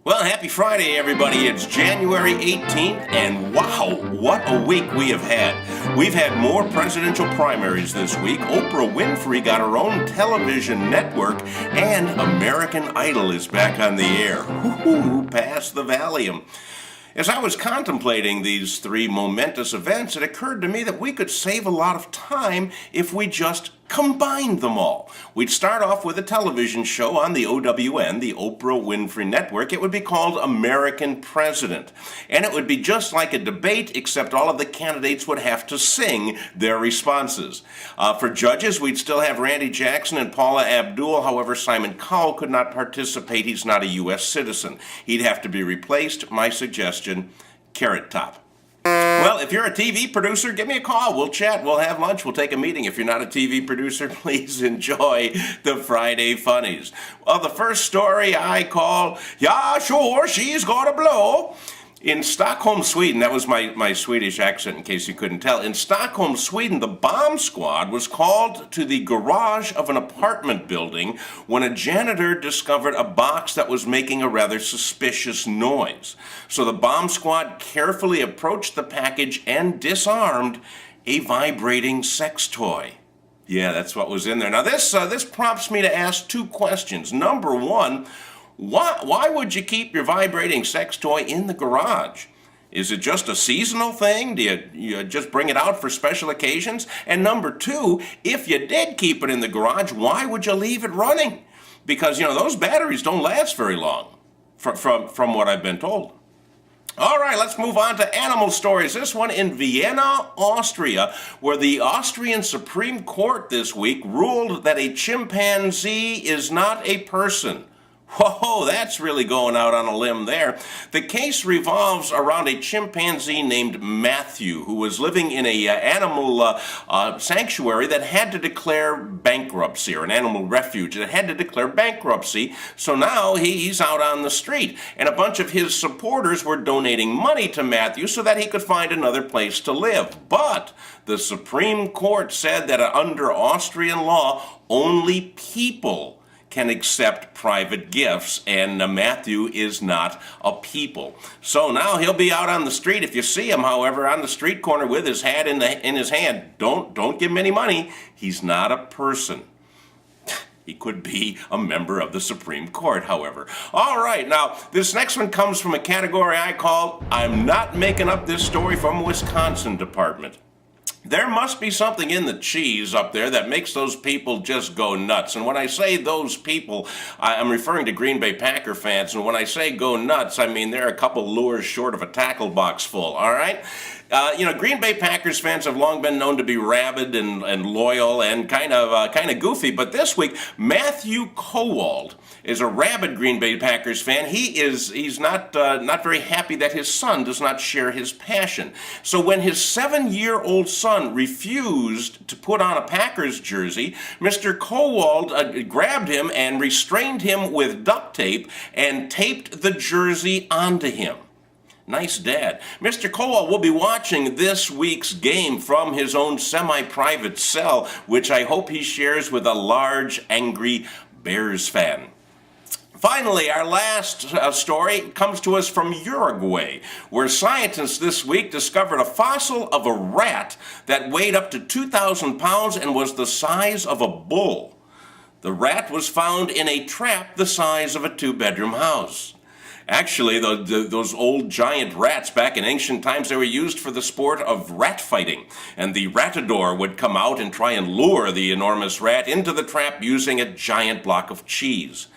Well, happy Friday, everybody. It's January 18th, and wow, what a week we have had. We've had more presidential primaries this week. Oprah Winfrey got her own television network, and American Idol is back on the air. Woo-hoo, pass the Valium. As I was contemplating these three momentous events, it occurred to me that we could save a lot of time if we just combined them all. We'd start off with a television show on the OWN, the Oprah Winfrey Network. It would be called American President. And it would be just like a debate, except all of the candidates would have to sing their responses. For judges, we'd still have Randy Jackson and Paula Abdul. However, Simon Cowell could not participate. He's not a U.S. citizen. He'd have to be replaced. My suggestion, Carrot Top. Well, if you're a TV producer, give me a call. We'll chat. We'll have lunch. We'll take a meeting. If you're not a TV producer, please enjoy the Friday Funnies. Well, the first story I call, yeah, sure, she's gonna blow. In Stockholm, Sweden, that was my Swedish accent in case you couldn't tell. In Stockholm, Sweden, the bomb squad was called to the garage of an apartment building when a janitor discovered a box that was making a rather suspicious noise. So the bomb squad carefully approached the package and disarmed a vibrating sex toy. Yeah, that's what was in there. Now this prompts me to ask two questions. Number one, why would you keep your vibrating sex toy in the garage? Is it just a seasonal thing? Do you just bring it out for special occasions? And number two, if you did keep it in the garage, why would you leave it running? Because, those batteries don't last very long, from what I've been told. All right, let's move on to animal stories. This one in Vienna, Austria, where the Austrian Supreme Court this week ruled that a chimpanzee is not a person. Whoa, that's really going out on a limb there. The case revolves around a chimpanzee named Matthew, who was living in a animal sanctuary that had to declare bankruptcy, or an animal refuge that had to declare bankruptcy. So now he's out on the street, and a bunch of his supporters were donating money to Matthew so that he could find another place to live. But the Supreme Court said that under Austrian law, only people can accept private gifts, and Matthew is not a people. So now he'll be out on the street. If you see him, however, on the street corner with his hat in his hand, don't give him any money. He's not a person. He could be a member of the Supreme Court, however. All right, now, this next one comes from a category I call, I'm not making up this story from Wisconsin Department. There must be something in the cheese up there that makes those people just go nuts. And when I say those people, I'm referring to Green Bay Packer fans. And when I say go nuts, I mean they're a couple lures short of a tackle box full, all right? Green Bay Packers fans have long been known to be rabid and loyal and kind of goofy. But this week, Matthew Kowald is a rabid Green Bay Packers fan. He's not very happy that his son does not share his passion. So when his 7-year-old son refused to put on a Packers jersey, Mr. Kowald grabbed him and restrained him with duct tape and taped the jersey onto him. Nice dad. Mr. Kowal will be watching this week's game from his own semi-private cell, which I hope he shares with a large, angry Bears fan. Finally, our last story comes to us from Uruguay, where scientists this week discovered a fossil of a rat that weighed up to 2,000 pounds and was the size of a bull. The rat was found in a trap the size of a 2-bedroom house. Actually, those old giant rats back in ancient times, they were used for the sport of rat fighting. And the ratador would come out and try and lure the enormous rat into the trap using a giant block of cheese.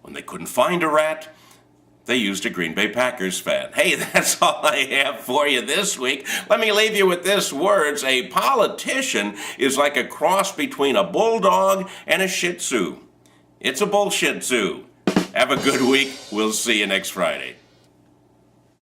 When they couldn't find a rat, they used a Green Bay Packers fan. Hey, that's all I have for you this week. Let me leave you with this words. A politician is like a cross between a bulldog and a shih tzu. It's a bullshit zoo. Have a good week. We'll see you next Friday.